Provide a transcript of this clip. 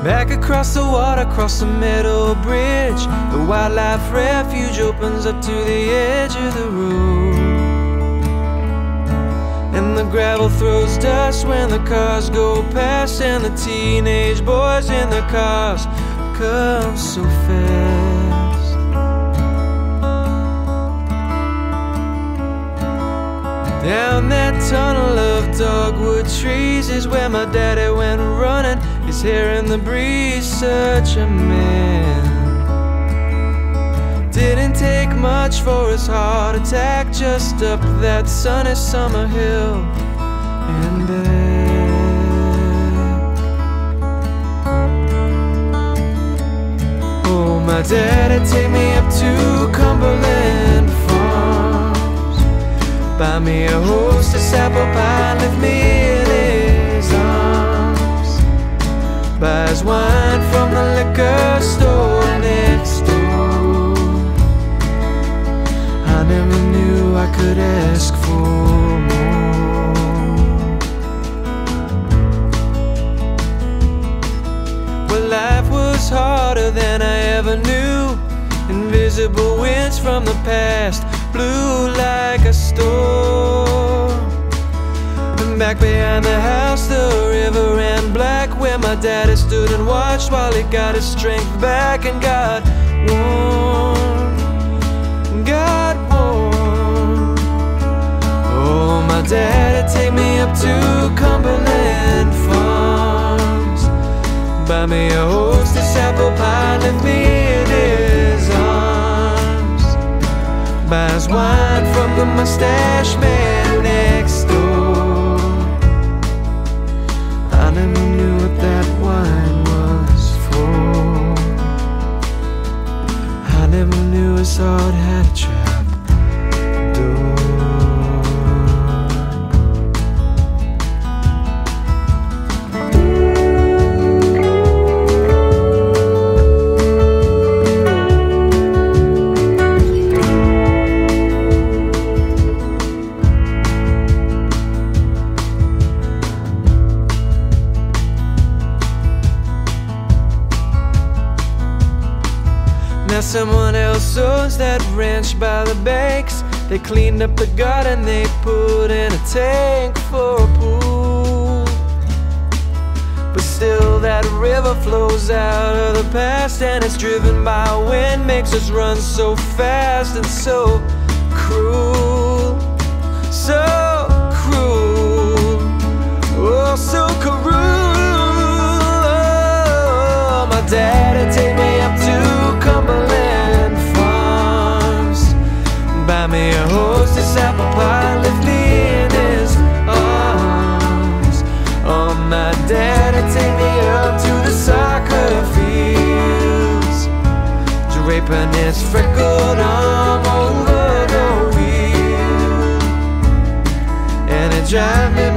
Back across the water, across the meadow bridge, the wildlife refuge opens up to the edge of the road. And the gravel throws dust when the cars go past, and the teenage boys in their cars come so fast. Down that tunnel of dogwood trees is where my daddy went running, his hair in the breeze, such a man. Didn't take much for his heart attack, just up that sunny summer hill and back. Oh, my daddy take me up to Cumberland Farms, buy me a Hostess apple pie, lift me in his arms, buys wine from the liquor store next door. I never knew I could ask for more. Well, life was harder than I ever knew. Invisible winds from the past blew like a storm. And back behind the house the river ran black, where my daddy stood and watched while he got his strength back and got warm, got warm. Oh, my daddy take me up to Cumberland Farms, buy me a Hostess apple pie, lift me in his arms, buys wine from the mustache man next door. I never knew what that wine was for. I never knew his heart had a trap door. Now someone else owns that ranch by the banks. They cleaned up the garden, they put in a tank for a pool. But still that river flows out of the past, and it's driven by wind, makes us run so fast and so cruel. So cruel, oh so cruel. Oh, my daddy take me up to Cumberland Farms, buy me a Hostess apple pie, lift me in his arms. Oh, my daddy take me up to the soccer fields, draping his freckled arm over the wheel, and it drive me